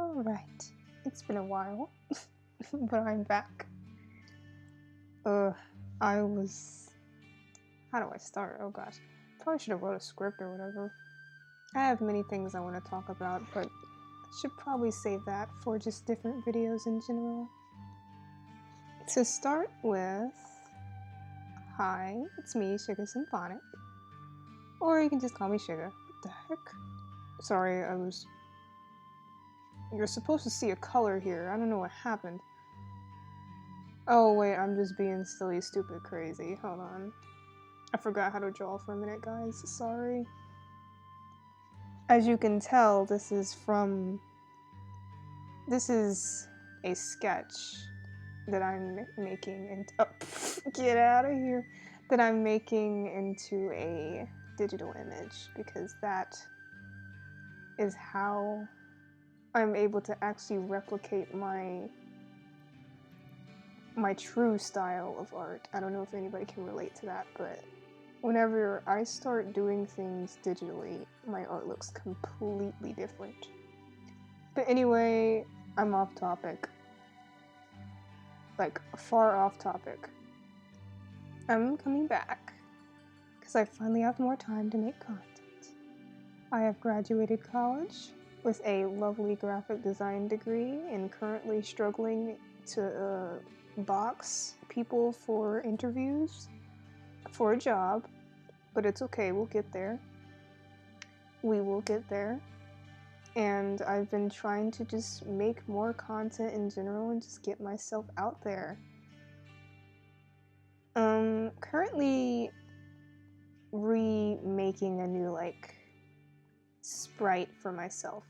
Alright, it's been a while, but I'm back. I was... How do I start? Oh gosh. Probably should have wrote a script or whatever. I have many things I want to talk about, but should probably save that for just different videos in general. To start with, hi, it's me, Suggaah Symphonic. Or you can just call me Suggaah. What the heck? Sorry, You're supposed to see a color here. I don't know what happened. Oh wait, I'm just being silly, stupid, crazy. Hold on. I forgot how to draw for a minute, guys. Sorry. As you can tell, this is a sketch that I'm making into... Oh, get out of here! That I'm making into a digital image, because that is how I'm able to actually replicate my true style of art. I don't know if anybody can relate to that, but whenever I start doing things digitally, my art looks completely different. But anyway, I'm off topic. Like, far off topic. I'm coming back because I finally have more time to make content. I have graduated college with a lovely graphic design degree and currently struggling to box people for interviews for a job, but it's okay, we'll get there. We will get there. And I've been trying to just make more content in general and just get myself out there. Currently remaking a new, like, sprite for myself.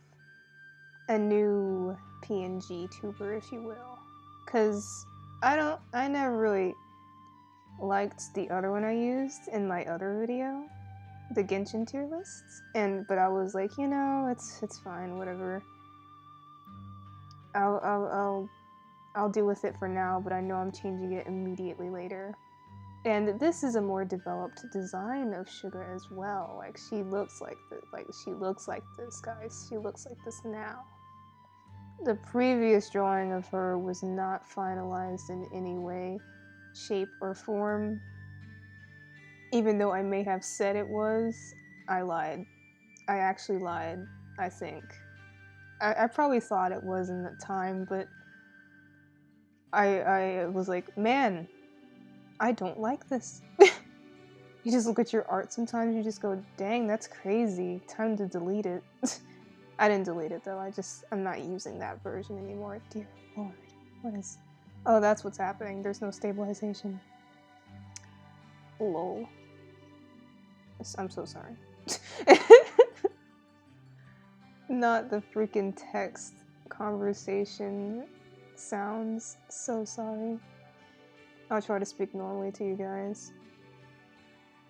A new PNG tuber, if you will. Cause I never really liked the other one I used in my other video, the Genshin tier lists, but I was like, you know, it's fine, whatever. I'll deal with it for now, but I know I'm changing it immediately later. And this is a more developed design of Suggaah as well. Like, she looks like this. Like, she looks like this, guys. She looks like this now. The previous drawing of her was not finalized in any way, shape, or form. Even though I may have said it was, I lied. I actually lied, I think. I probably thought it was in the time, but I was like, man, I don't like this. You just look at your art sometimes, you just go, dang, that's crazy. Time to delete it. I didn't delete it though, I'm not using that version anymore. Dear Lord, what is... Oh, that's what's happening. There's no stabilization. Lol. I'm so sorry. Not the freaking text conversation sounds. So sorry. I'll try to speak normally to you guys.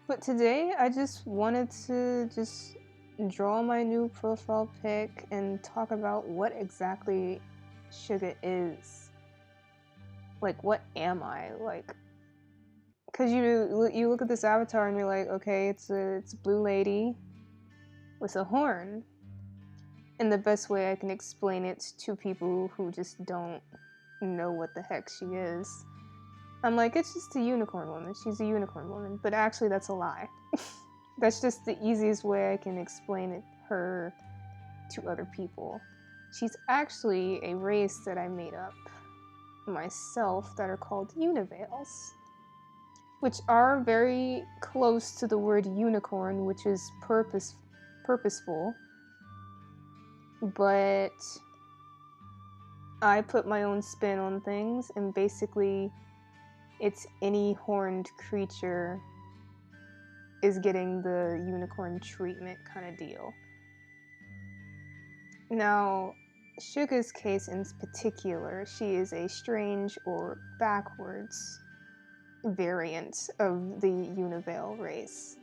But today, I just wanted to just draw my new profile pic and talk about what exactly Suggaah is. Like, what am I? Like, because you look at this avatar and you're like, okay, it's a blue lady with a horn. And the best way I can explain it to people who just don't know what the heck she is, I'm like, it's just a unicorn woman. She's a unicorn woman. But actually, that's a lie. That's just the easiest way I can explain her to other people. She's actually a race that I made up myself that are called Univales, which are very close to the word unicorn, which is purposeful. But I put my own spin on things, and basically it's any horned creature is getting the unicorn treatment kind of deal. Now, Suggaah's case in particular, she is a strange or backwards variant of the Univale race,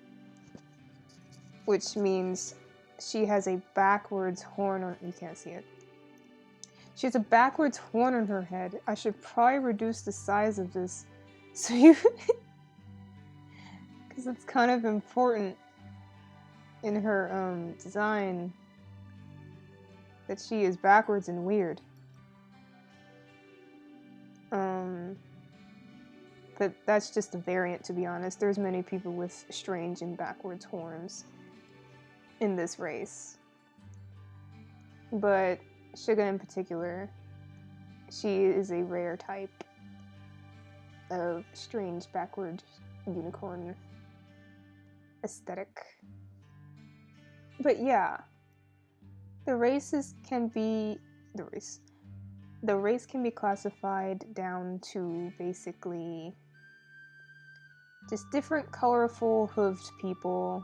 which means she has a backwards horn on... You can't see it. She has a backwards horn on her head. I should probably reduce the size of this so you... because it's kind of important in her design. that she is backwards and weird. But that's just a variant, to be honest. There's many people with strange and backwards horns in this race. But Suggaah in particular, she is a rare type of strange backward unicorn aesthetic. But yeah, the race can be classified down to basically just different colorful hooved people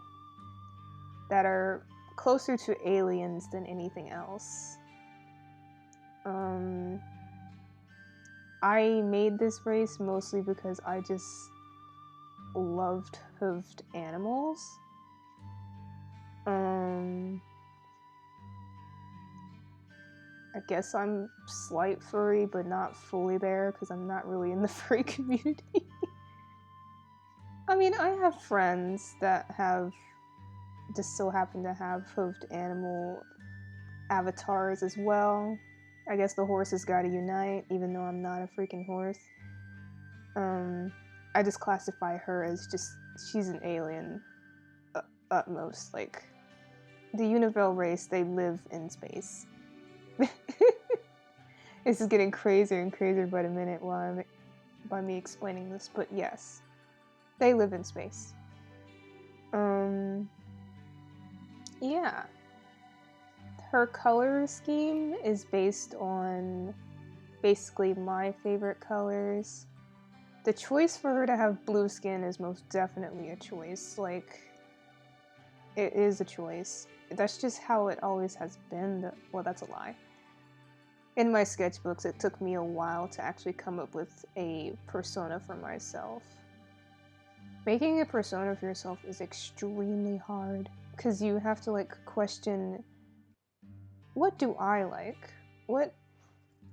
that are closer to aliens than anything else. I made this race mostly because I just loved hooved animals. I guess I'm slight furry, but not fully there because I'm not really in the furry community. I mean, I have friends that have just so happen to have hooved animal avatars as well. I guess the horses gotta unite, even though I'm not a freaking horse. I just classify her as she's an alien at most. Like, the Univale race, they live in space. This is getting crazier and crazier by the minute by me explaining this, but yes, they live in space. Yeah. Her color scheme is based on basically my favorite colors. The choice for her to have blue skin is most definitely a choice. Like, it is a choice. That's just how it always has been. Well, that's a lie. In my sketchbooks, it took me a while to actually come up with a persona for myself. Making a persona for yourself is extremely hard because you have to like question, what do I like?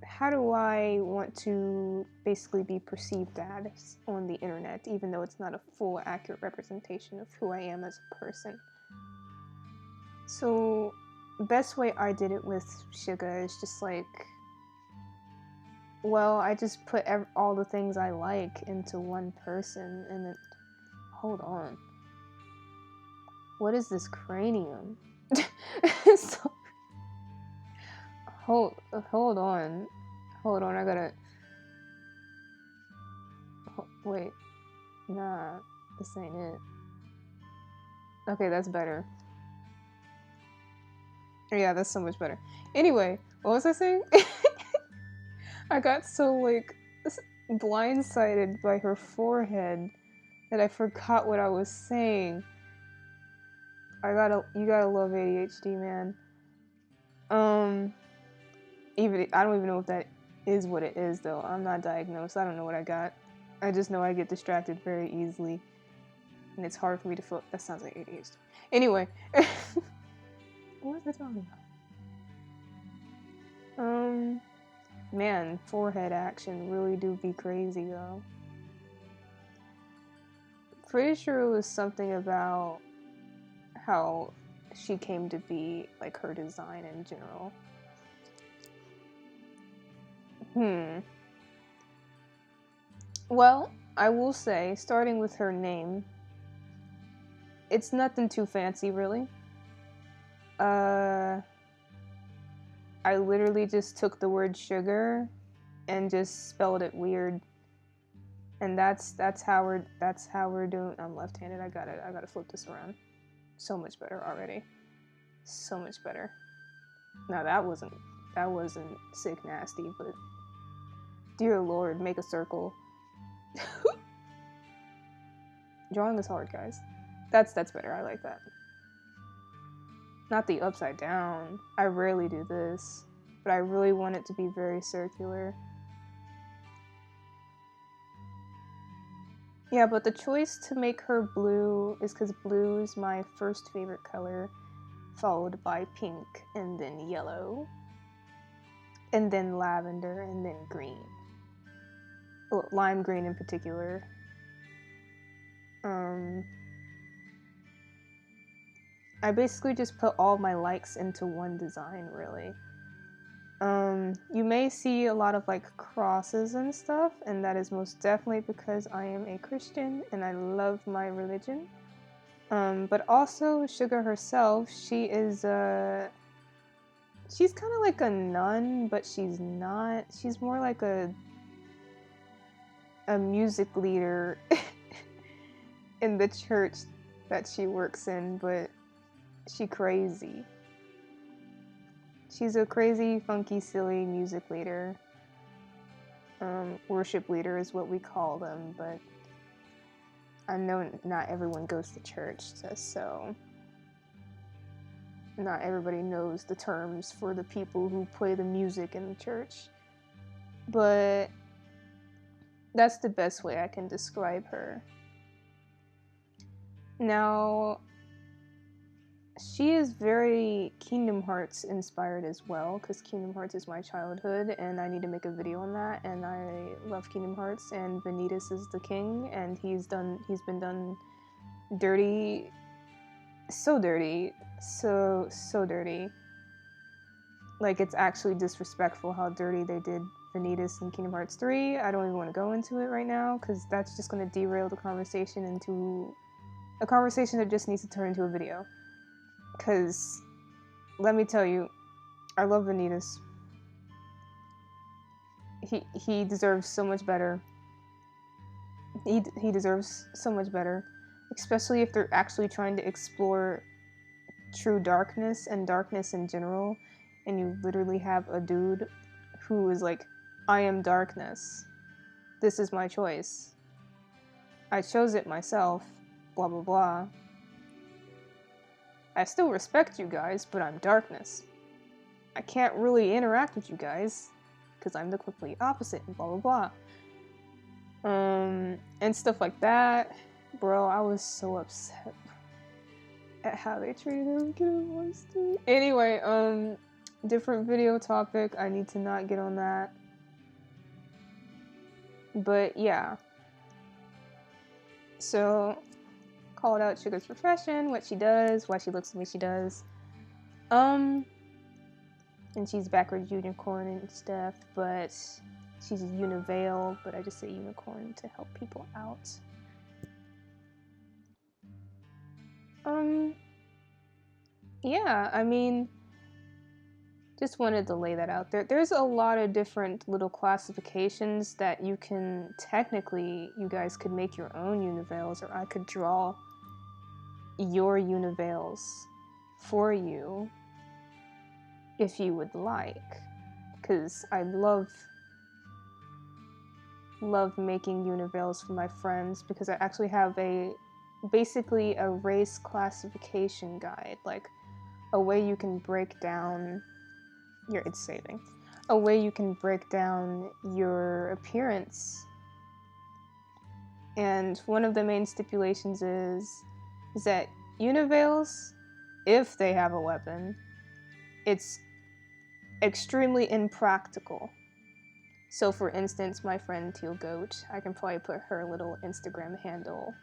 How do I want to basically be perceived as on the internet, even though it's not a full accurate representation of who I am as a person? So, the best way I did it with Suggaah is just like, well, I just put all the things I like into one person, and then, hold on. What is this cranium? So, hold on. Hold on, I gotta... Wait. Nah, this ain't it. Okay, that's better. Yeah, that's so much better. Anyway, what was I saying? I got so, like, blindsided by her forehead that I forgot what I was saying. You gotta love ADHD, man. I don't even know if that is what it is, though. I'm not diagnosed. I don't know what I got. I just know I get distracted very easily. And it's hard for me to feel... That sounds like ADHD. Anyway. What was I talking about? Man, forehead action really do be crazy, though. Pretty sure it was something about how she came to be, like, her design in general. Well, I will say, starting with her name, it's nothing too fancy, really. I literally just took the word sugar and just spelled it weird. And that's how we're doing. I'm left-handed. I gotta flip this around. So much better already. So much better. Now that wasn't sick nasty, but dear Lord, make a circle. Drawing is hard, guys. That's better. I like that. Not the upside down. I rarely do this, but I really want it to be very circular. Yeah, but the choice to make her blue is because blue is my first favorite color, followed by pink, and then yellow, and then lavender, and then green. Well, lime green in particular. I basically just put all my likes into one design, really. You may see a lot of like crosses and stuff, and that is most definitely because I am a Christian and I love my religion. But also Suggaah herself, she is she's kind of like a nun, but she's not. She's more like a music leader in the church that she works in, but she crazy. She's a crazy, funky, silly music leader. Worship leader is what we call them, but I know not everyone goes to church, so not everybody knows the terms for the people who play the music in the church. But that's the best way I can describe her. Now, she is very Kingdom Hearts inspired as well, because Kingdom Hearts is my childhood, and I need to make a video on that, and I love Kingdom Hearts, and Vanitas is the king, and he's been done dirty, so dirty, so dirty. Like, it's actually disrespectful how dirty they did Vanitas in Kingdom Hearts 3. I don't even want to go into it right now, because that's just going to derail the conversation into a conversation that just needs to turn into a video. Because, let me tell you, I love Vanitas. He deserves so much better. He deserves so much better. Especially if they're actually trying to explore true darkness and darkness in general. And you literally have a dude who is like, I am darkness. This is my choice. I chose it myself. Blah blah blah. I still respect you guys, but I'm darkness. I can't really interact with you guys, because I'm the complete opposite, and blah blah blah. And stuff like that. Bro, I was so upset at how they treated him. Anyway, different video topic. I need to not get on that. But yeah. So, called out Suggaah's profession, what she does, why she looks the way she does. And she's backwards unicorn and stuff, but she's a Univale, but I just say unicorn to help people out. Yeah, I mean, just wanted to lay that out there. There's a lot of different little classifications that you can, technically, you guys could make your own Univales, or I could draw your Univales for you if you would like, because I love making Univales for my friends, because I actually have basically a race classification guide, like a way you can break down it's saving. A way you can break down your appearance. And one of the main stipulations is that Univales, if they have a weapon, it's extremely impractical. So for instance, my friend Teal Goat, I can probably put her little Instagram handle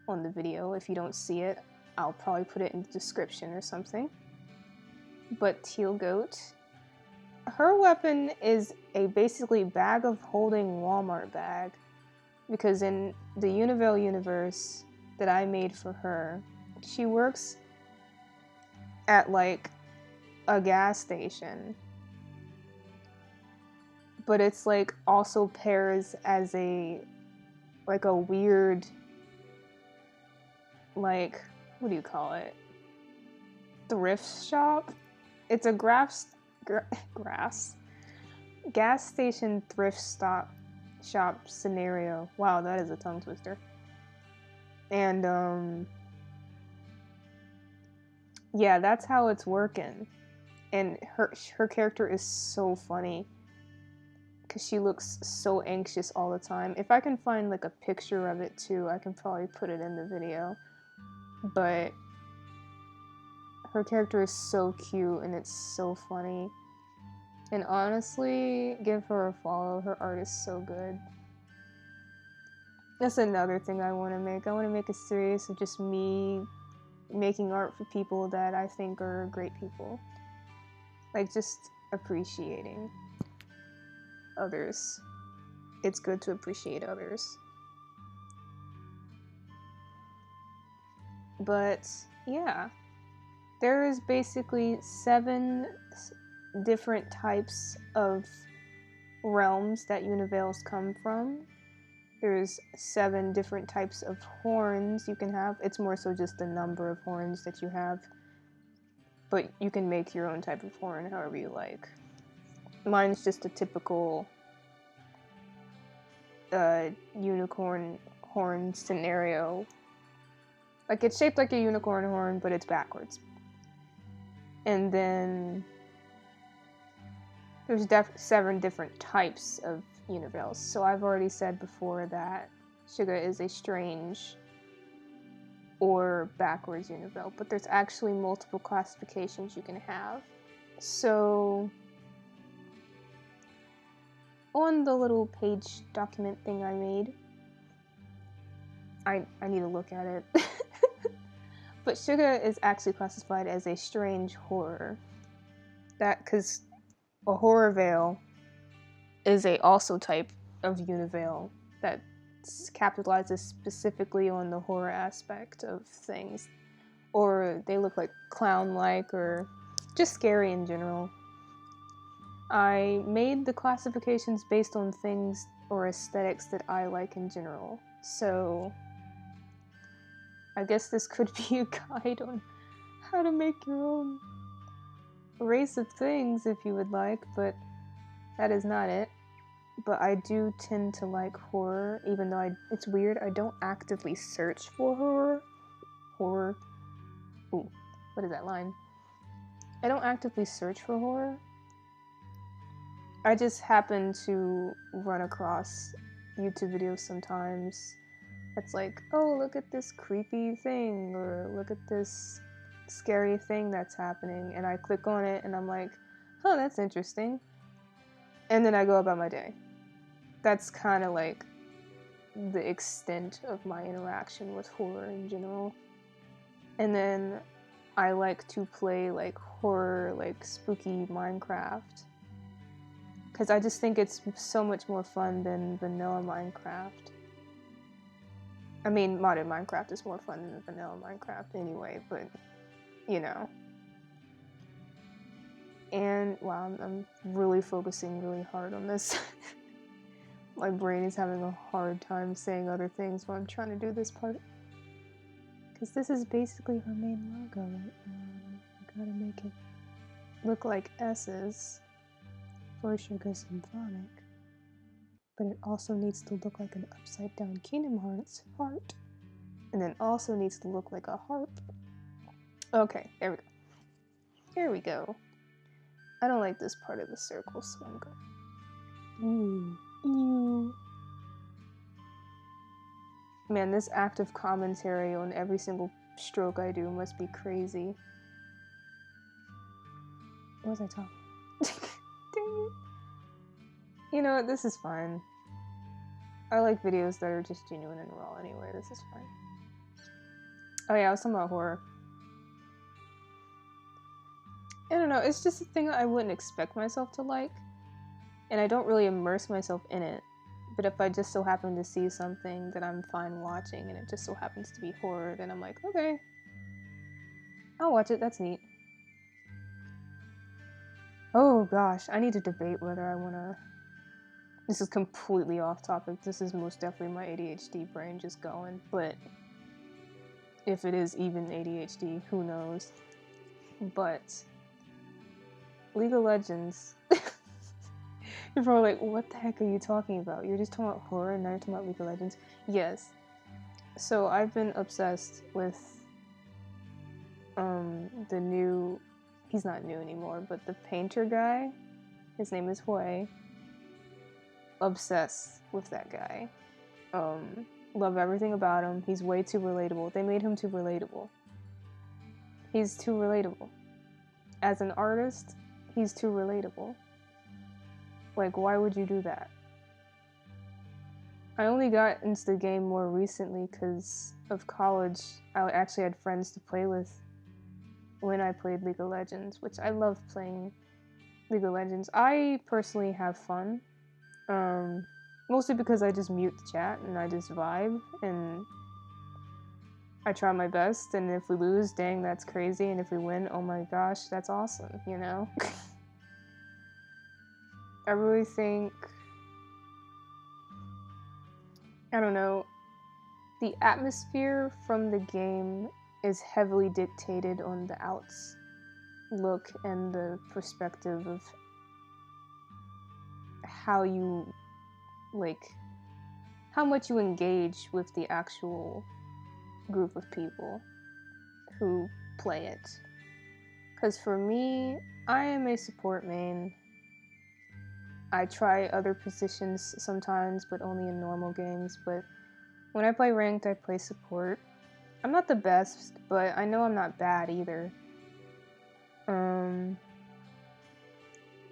on the video. If you don't see it, I'll probably put it in the description or something. But Teal Goat, her weapon is a basically bag of holding Walmart bag, because in the Univale universe that I made for her, she works at like a gas station, but it's like also pairs as a weird, like, what do you call it? Thrift shop? It's a gas station thrift shop scenario. Wow, that is a tongue twister. And yeah, that's how it's working. And her character is so funny, because she looks so anxious all the time. If I can find like a picture of it too, I can probably put it in the video. But her character is so cute and it's so funny. And honestly, give her a follow. Her art is so good. That's another thing I want to make. I want to make a series of just me making art for people that I think are great people. Like, just appreciating others. It's good to appreciate others. But yeah, there is basically 7 different types of realms that Univales come from. There's 7 different types of horns you can have. It's more so just the number of horns that you have, but you can make your own type of horn however you like. Mine's just a typical unicorn horn scenario. Like, it's shaped like a unicorn horn, but it's backwards. And then there's 7 different types of Univales. So I've already said before that Suggaah is a strange or backwards Univale, but there's actually multiple classifications you can have. So on the little page document thing I made, I need to look at it. But Suggaah is actually classified as a strange horror. That, because a horror veil is a also type of Univale that capitalizes specifically on the horror aspect of things. Or they look like clown-like or just scary in general. I made the classifications based on things or aesthetics that I like in general. So I guess this could be a guide on how to make your own race of things if you would like, but that is not it. But I do tend to like horror, even though it's weird, I don't actively search for horror. Ooh, what is that line? I don't actively search for horror. I just happen to run across YouTube videos sometimes that's like, oh, look at this creepy thing, or look at this scary thing that's happening, and I click on it and I'm like, oh, that's interesting. And then I go about my day. That's kind of like the extent of my interaction with horror in general. And then I like to play like horror, like spooky Minecraft. Because I just think it's so much more fun than vanilla Minecraft. I mean, modded Minecraft is more fun than vanilla Minecraft anyway, but, you know. And, wow, I'm really focusing really hard on this. My brain is having a hard time saying other things while I'm trying to do this part. Because this is basically her main logo right now. I gotta make it look like S's for Suggaah Symphonic. But it also needs to look like an upside down Kingdom Hearts heart. And then also needs to look like a harp. Okay, there we go. Here we go. I don't like this part of the circle, so I'm good. Ooh. Man, this active commentary on every single stroke I do must be crazy. What was I talking? Dang it. You know what, this is fine. I like videos that are just genuine and raw anyway, this is fine. Oh yeah, I was talking about horror. I don't know, it's just a thing I wouldn't expect myself to like. And I don't really immerse myself in it. But if I just so happen to see something that I'm fine watching and it just so happens to be horror, then I'm like, okay, I'll watch it, that's neat. Oh gosh, I need to debate whether I wanna... This is completely off topic, this is most definitely my ADHD brain just going, but if it is even ADHD, who knows. But League of Legends... You're probably like, what the heck are you talking about? You're just talking about horror and now you're talking about League of Legends? Yes. So I've been obsessed with the new... He's not new anymore, but the painter guy. His name is Hui. Obsessed with that guy. Love everything about him. He's way too relatable. They made him too relatable. He's too relatable. As an artist, he's too relatable. Like, why would you do that? I only got into the game more recently because of college. I actually had friends to play with when I played League of Legends, which I love playing League of Legends. I personally have fun. Mostly because I just mute the chat and I just vibe and I try my best, and if we lose, dang, that's crazy, and if we win, oh my gosh, that's awesome, you know? I really think, I don't know, the atmosphere from the game is heavily dictated on the outlook and the perspective of how you, like, how much you engage with the actual group of people who play it. Because for me, I am a support main. I try other positions sometimes, but only in normal games. But when I play ranked, I play support. I'm not the best, but I know I'm not bad either.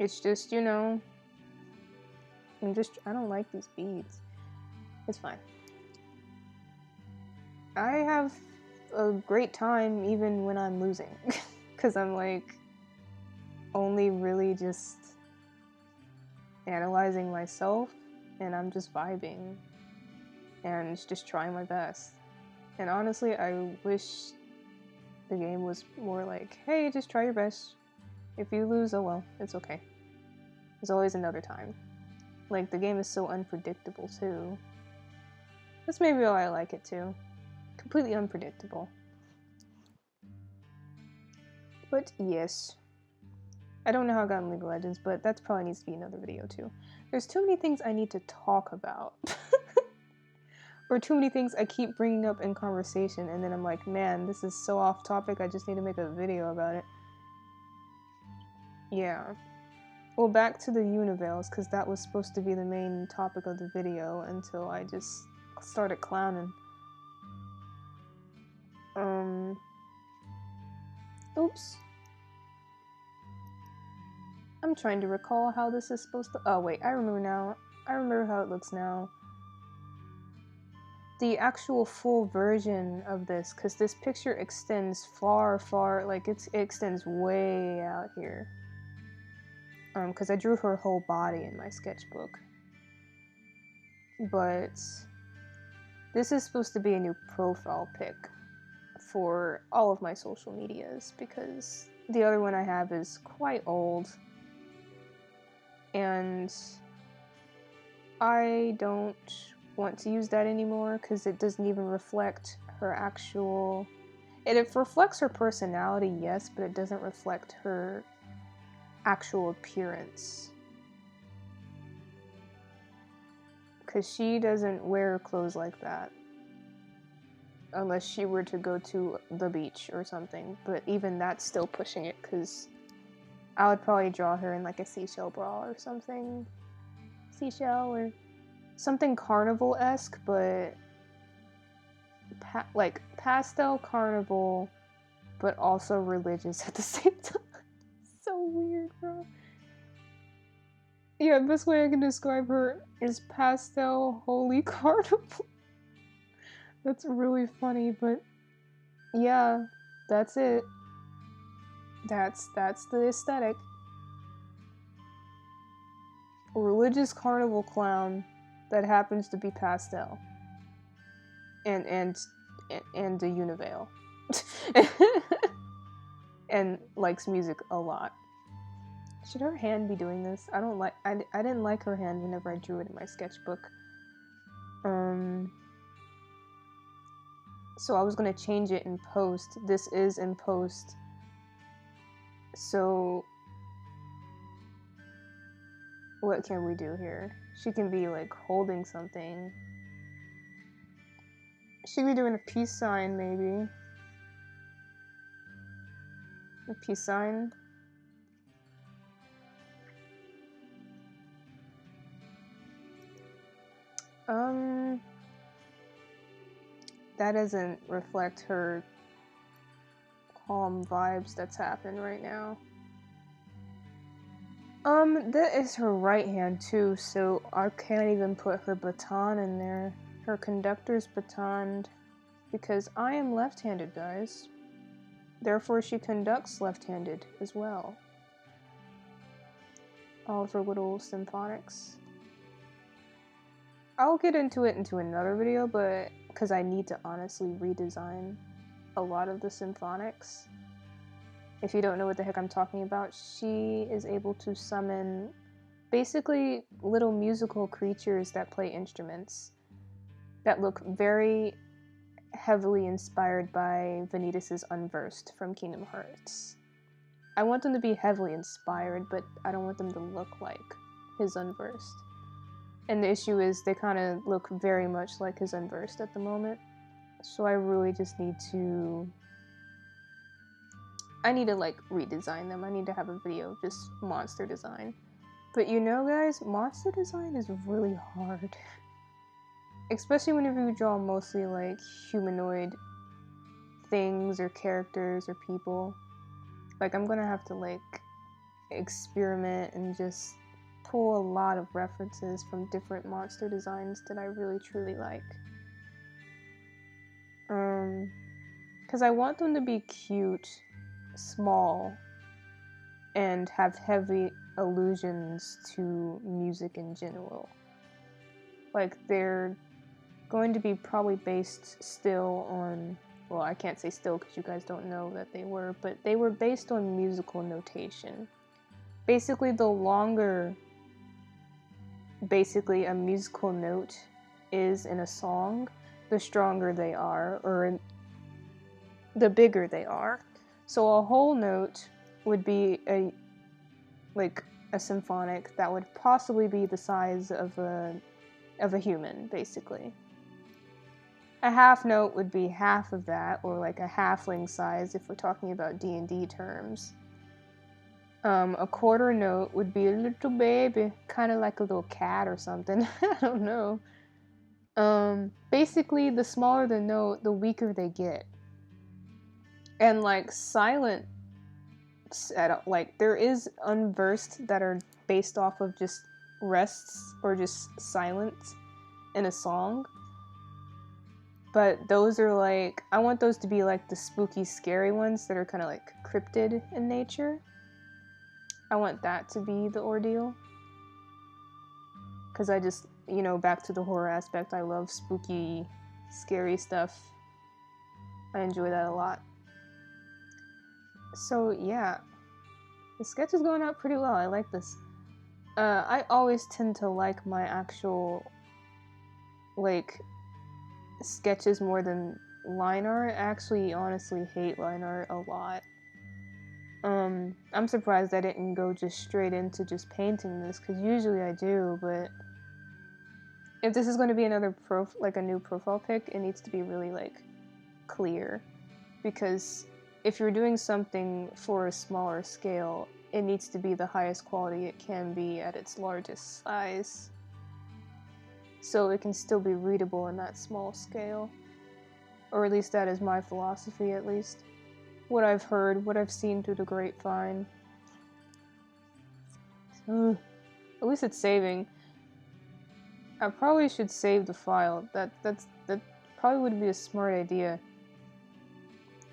It's just, you know, I don't like these beads. It's fine. I have a great time even when I'm losing, because I'm like only really just analyzing myself, and I'm just vibing and just trying my best. And honestly, I wish the game was more like, hey, just try your best. If you lose, oh well, it's okay. There's always another time. Like, the game is so unpredictable too. That's maybe why I like it too. Completely unpredictable. But yes. I don't know how I got in League of Legends, but that probably needs to be another video too. There's too many things I need to talk about. Or too many things I keep bringing up in conversation, and then I'm like, man, this is so off topic, I just need to make a video about it. Yeah. Well, back to the Univales, because that was supposed to be the main topic of the video until I just started clowning. Oops. I'm trying to recall how this is supposed to... Oh, wait, I remember now. I remember how it looks now. The actual full version of this, because this picture extends far, like, it extends way out here. Because I drew her whole body in my sketchbook. But this is supposed to be a new profile pic for all of my social medias, because the other one I have is quite old. And I don't want to use that anymore because it doesn't even reflect her actual... It reflects her personality, yes, but it doesn't reflect her actual appearance. Because she doesn't wear clothes like that. Unless she were to go to the beach or something. But even that's still pushing it, because I would probably draw her in like a seashell bra or something. Seashell or something carnival-esque, but like pastel carnival, but also religious at the same time. So weird, bro. Yeah, best way I can describe her is pastel holy carnival. That's really funny, but yeah, that's it. That's the aesthetic. A religious carnival clown that happens to be pastel. And a Univale. And likes music a lot. Should her hand be doing this? I didn't like her hand whenever I drew it in my sketchbook. So I was gonna change it in post. This is in post. So what can we do here? She can be like holding something. She could be doing a peace sign, maybe. A peace sign. That doesn't reflect her calm vibes that's happening right now. That is her right hand too, so I can't even put her baton in there. Her conductor's baton, because I am left-handed, guys. Therefore, she conducts left-handed as well. all of her little symphonics. I'll get into it into another video, but because I need to honestly redesign a lot of the symphonics. If you don't know what the heck I'm talking about, she is able to summon basically little musical creatures that play instruments that look very heavily inspired by Vanitas' Unversed from Kingdom Hearts. I want them to be heavily inspired, but I don't want them to look like his Unversed. And the issue is they kind of look very much like his Unversed at the moment. So I really just need to... I need to like redesign them. I need to have a video of just monster design. But you know guys, monster design is really hard. Especially whenever you draw mostly like humanoid things or characters or people. Like I'm gonna have to like experiment and just pull a lot of references from different monster designs that I really truly like. Because I want them to be cute, small, and have heavy allusions to music in general. Like they're going to be probably based still on, well, I can't say still because you guys don't know that they were, but they were based on musical notation. Basically, the longer basically a musical note is in a song, the stronger they are, or the bigger they are. So a whole note would be a symphonic that would possibly be the size of a human, basically. A half note would be half of that, or like a halfling size if we're talking about D&D terms. A quarter note would be a little baby, kind of like a little cat or something. I don't know. Basically, the smaller the note, the weaker they get. And like silent, like there is unversed that are based off of just rests or just silence in a song. But those are like, I want those to be like the spooky, scary ones that are kind of like cryptid in nature. I want that to be the ordeal. Because I just, you know, back to the horror aspect, I love spooky, scary stuff. I enjoy that a lot. So yeah, the sketch is going out pretty well. I like this. I always tend to like my actual, like, sketches more than line art. I actually honestly hate line art a lot. I'm surprised I didn't go just straight into just painting this, because usually I do, but if this is going to be another a new profile pic, it needs to be really like clear, because if you're doing something for a smaller scale, it needs to be the highest quality it can be at its largest size, so it can still be readable in that small scale. Or at least that is my philosophy, at least. What I've heard, what I've seen through the grapevine. At least it's saving. I probably should save the file. That probably would be a smart idea.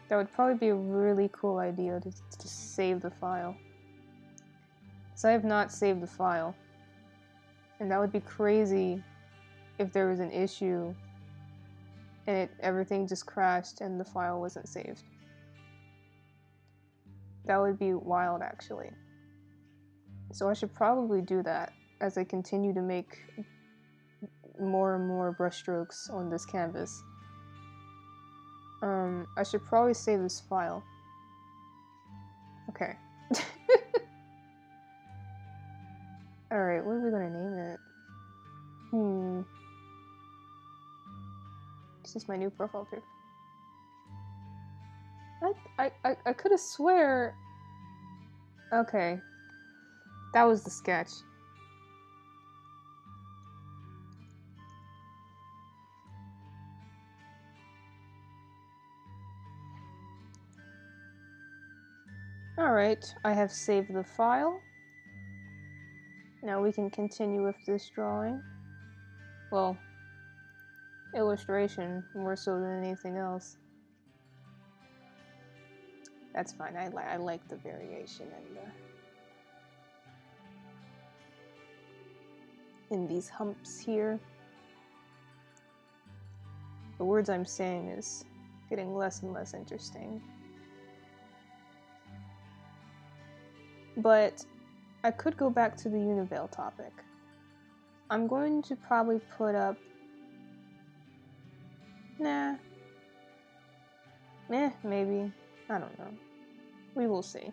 That would probably be a really cool idea to just save the file. Because I have not saved the file. And that would be crazy if there was an issue and everything just crashed and the file wasn't saved. That would be wild, actually. So I should probably do that as I continue to make more and more brushstrokes on this canvas. I should probably save this file. Okay. Alright, what are we gonna name it? This is my new profile pic. I could have swear... Okay. That was the sketch. Alright, I have saved the file. Now we can continue with this drawing. Well, illustration, more so than anything else. That's fine, I like the variation and in these humps here. The words I'm saying is getting less and less interesting. But I could go back to the Univale topic. I'm going to probably put up... maybe. I don't know. We will see.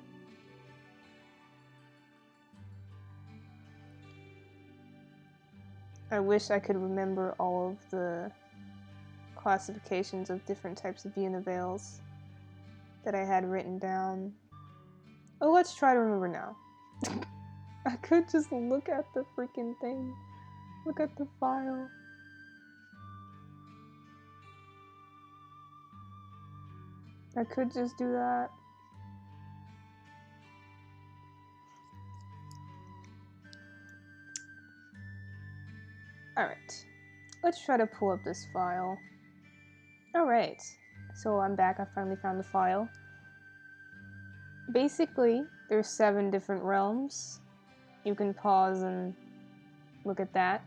I wish I could remember all of the classifications of different types of Univales that I had written down. Oh, let's try to remember now. I could just look at the freaking thing. Look at the file. I could just do that. Alright. Let's try to pull up this file. Alright. So I'm back. I finally found the file. Basically, there's 7 different realms. You can pause and look at that.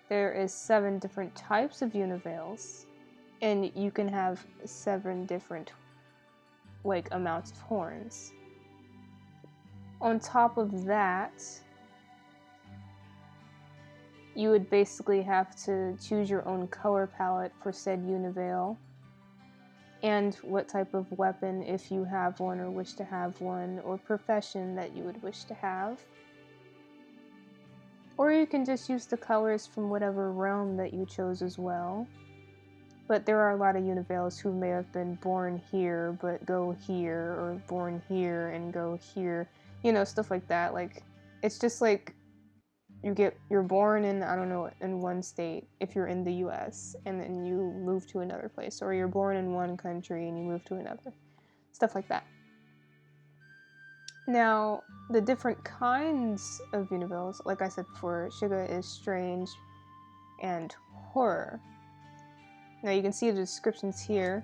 There is 7 different types of Univales, and you can have 7 different amounts of horns. On top of that, you would basically have to choose your own color palette for said Univale, and what type of weapon, if you have one or wish to have one, or profession that you would wish to have. Or you can just use the colors from whatever realm that you chose as well. But there are a lot of Univales who may have been born here but go here, or born here and go here. You know, stuff like that. Like, it's just like you're born in, I don't know, in one state if you're in the US, and then you move to another place, or you're born in one country and you move to another. Stuff like that. Now, the different kinds of Univales, like I said before, Suggaah is strange and horror. Now you can see the descriptions here.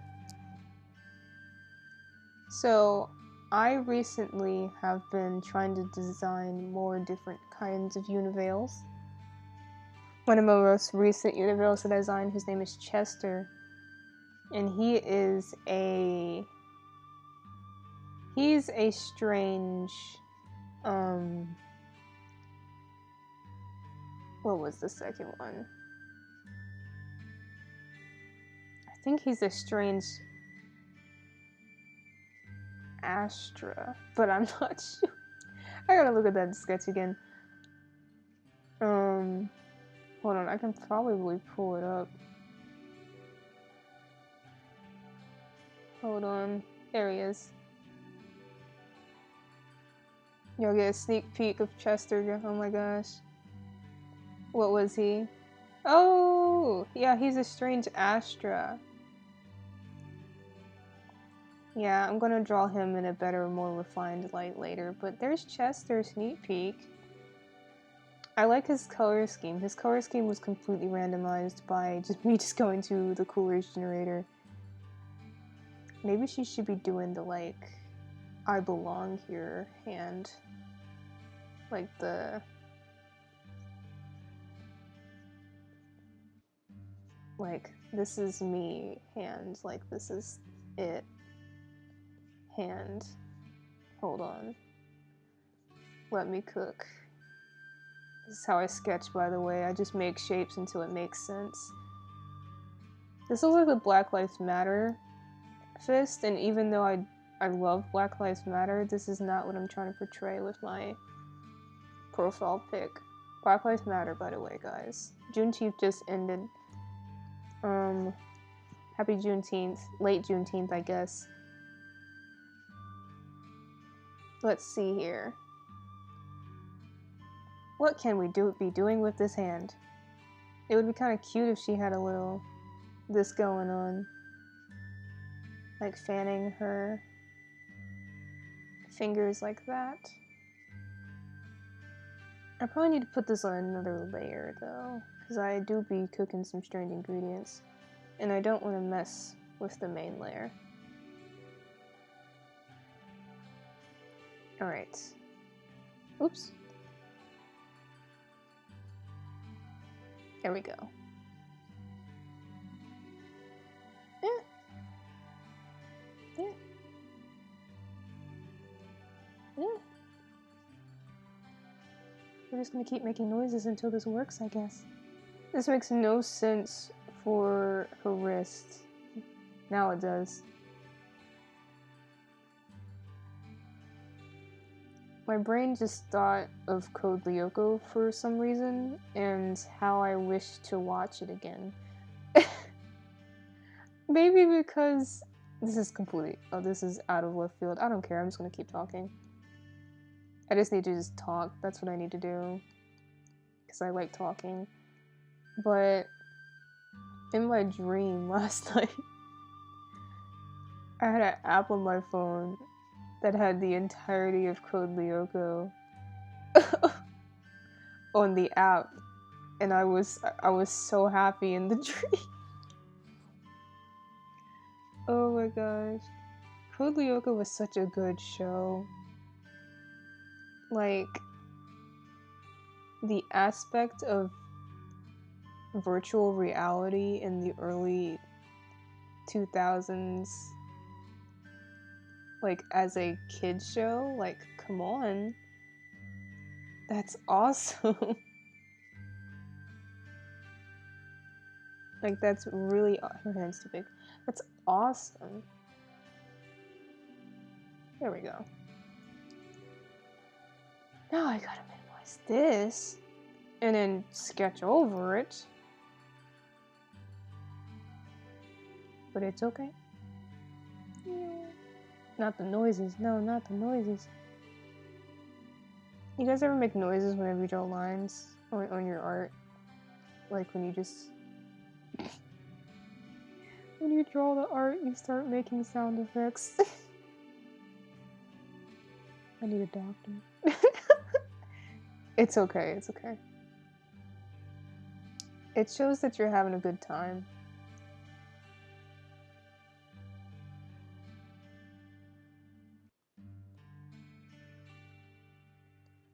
So, I recently have been trying to design more different kinds of Univales. One of my most recent Univales that I designed, his name is Chester, and he's a strange, what was the second one? I think he's a strange Astra, but I'm not sure. I gotta look at that sketch again. Hold on, I can probably pull it up. Hold on, there he is. You'll get a sneak peek of Chester. Oh my gosh. What was he? Oh, yeah, he's a strange Astra. Yeah, I'm gonna draw him in a better, more refined light later, but there's Chester's sneak peek. I like his color scheme. His color scheme was completely randomized by me just going to the coolers generator. Maybe she should be doing the, like, I belong here hand. Like the... like, this is me hand. Like, this is it hand. Hold on. Let me cook. This is how I sketch, by the way. I just make shapes until it makes sense. This looks like the Black Lives Matter fist, and even though I love Black Lives Matter, this is not what I'm trying to portray with my profile pic. Black Lives Matter, by the way, guys. Juneteenth just ended. Happy Juneteenth. Late Juneteenth, I guess. Let's see here. What can we be doing with this hand? It would be kind of cute if she had a little this going on. Like fanning her fingers like that. I probably need to put this on another layer though, because I do be cooking some strange ingredients, and I don't want to mess with the main layer. Alright. Oops. There we go. Yeah. Yeah. Yeah. We're just gonna keep making noises until this works, I guess. This makes no sense for her wrist. Now it does. My brain just thought of Code Lyoko for some reason, and how I wish to watch it again. Maybe because this is completely... Oh, this is out of left field. I don't care, I'm just gonna keep talking. I just need to just talk. That's what I need to do. Because I like talking. But in my dream last night, I had an app on my phone that had the entirety of Code Lyoko on the app, and I was so happy in the dream. Oh my gosh, Code Lyoko was such a good show. Like, the aspect of virtual reality in the early 2000s, like, as a kid's show, like, come on. That's awesome. Like, that's really... Her hand's too big. That's awesome. There we go. Now I gotta minimize this, and then sketch over it. But it's okay. Not the noises. No, not the noises. You guys ever make noises whenever you draw lines on your art? Like when you just... when you draw the art, you start making sound effects. I need a doctor. It's okay, it's okay. It shows that you're having a good time.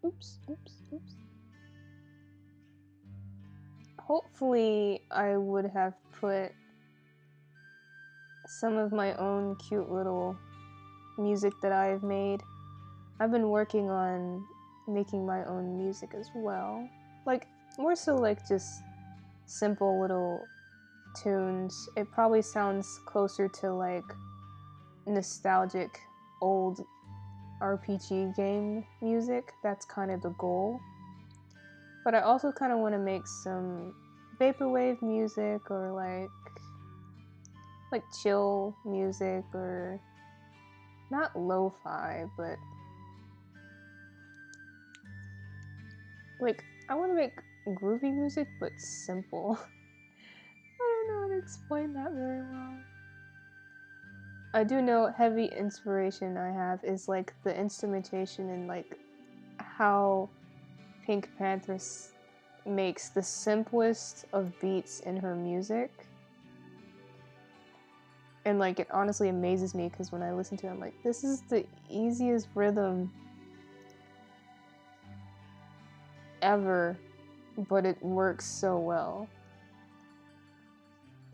Oops, oops, oops. Hopefully, I would have put some of my own cute little music that I've made. I've been working on making my own music as well. Like, more so like just simple little tunes. It probably sounds closer to like nostalgic old RPG game music. That's kind of the goal. But I also kind of want to make some vaporwave music, or like chill music, or not lo-fi, but like I want to make groovy music but simple. I don't know how to explain that very well. I do know heavy inspiration I have is like the instrumentation and like how Pink Panther makes the simplest of beats in her music. And like it honestly amazes me because when I listen to it, I'm like, this is the easiest rhythm ever, but it works so well.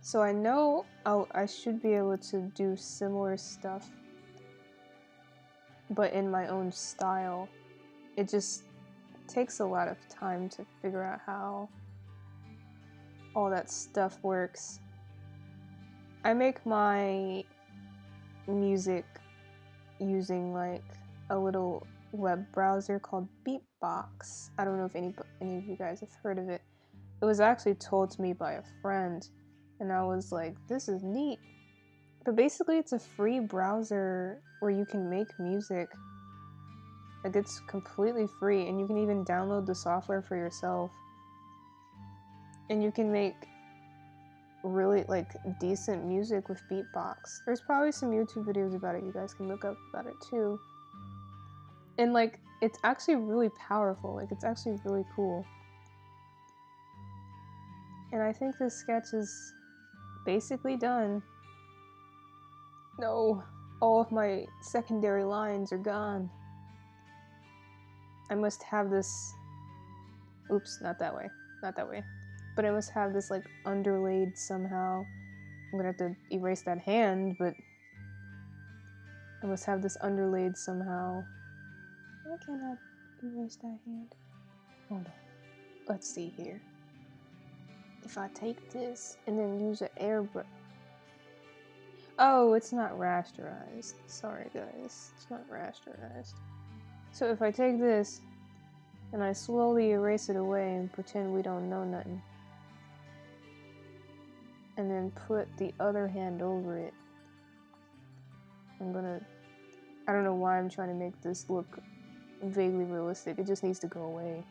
So I know I should be able to do similar stuff, but in my own style. It just takes a lot of time to figure out how all that stuff works. I make my music using like a little web browser called Beatbox. I don't know if any of you guys have heard of it. It was actually told to me by a friend, and I was like, this is neat. But basically it's a free browser where you can make music. Like, it's completely free, and you can even download the software for yourself. And you can make really, like, decent music with Beatbox. There's probably some YouTube videos about it. You guys can look up about it, too. And, like, it's actually really powerful. Like, it's actually really cool. And I think this sketch is basically done. No, all of my secondary lines are gone. I must have this... Oops, not that way. Not that way. But I must have this like underlaid somehow. I'm gonna have to erase that hand, but I must have this underlaid somehow. Why can't I erase that hand? Hold on. Let's see here. If I take this and then use an airbrush. Oh, it's not rasterized. Sorry guys, it's not rasterized. So if I take this and I slowly erase it away and pretend we don't know nothing, and then put the other hand over it, I don't know why I'm trying to make this look vaguely realistic. It just needs to go away.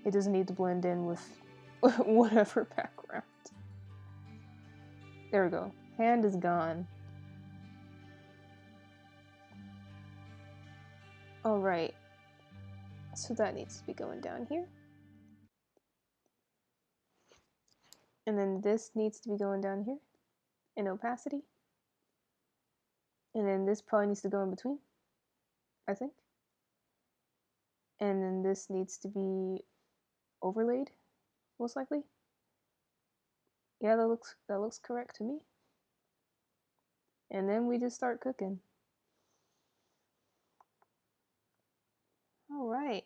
It doesn't need to blend in with whatever background. There we go. Hand is gone. Alright. So that needs to be going down here. And then this needs to be going down here in opacity. And then this probably needs to go in between, I think. And then this needs to be overlaid, most likely. Yeah, that looks correct to me. And then we just start cooking. All right.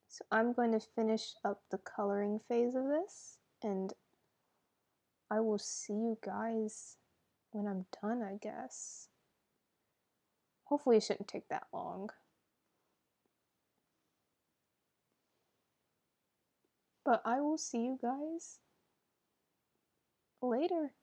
So I'm going to finish up the coloring phase of this, and I will see you guys when I'm done, I guess. Hopefully it shouldn't take that long. But I will see you guys later.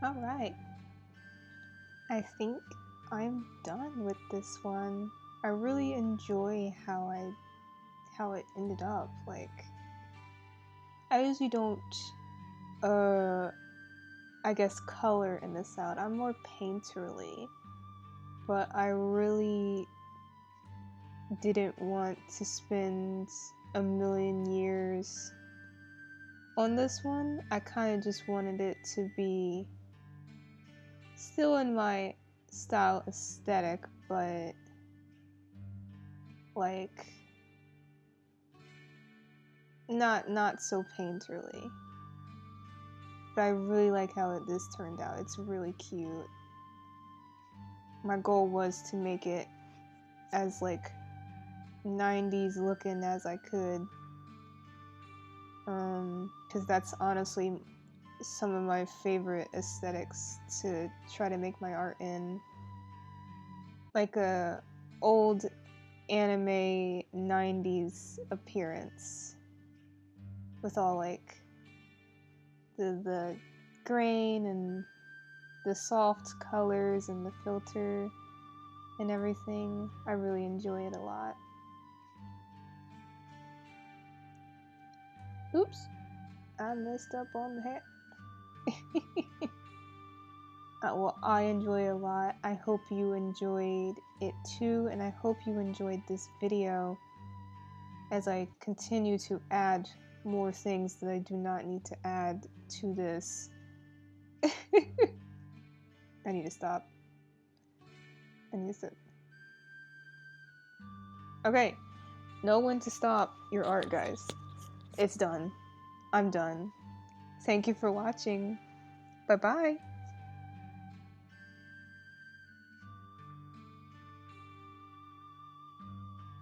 Alright. I think I'm done with this one. I really enjoy how it ended up. Like, I usually don't I guess color in this out. I'm more painterly. But I really didn't want to spend a million years on this one. I kind of just wanted it to be still in my style aesthetic, but like not so painterly. But I really like how this turned out. It's really cute. My goal was to make it as like 90s looking as I could, because that's honestly some of my favorite aesthetics to try to make my art in. Like a old anime 90s appearance with all like the grain and the soft colors and the filter and everything. I really enjoy it a lot. Oops, I messed up on the hat. Well, I enjoy it a lot. I hope you enjoyed it too, and I hope you enjoyed this video as I continue to add more things that I do not need to add to this. I need to stop. I need to... Okay, know when to stop your art, guys. It's done. I'm done. Thank you for watching. Bye-bye.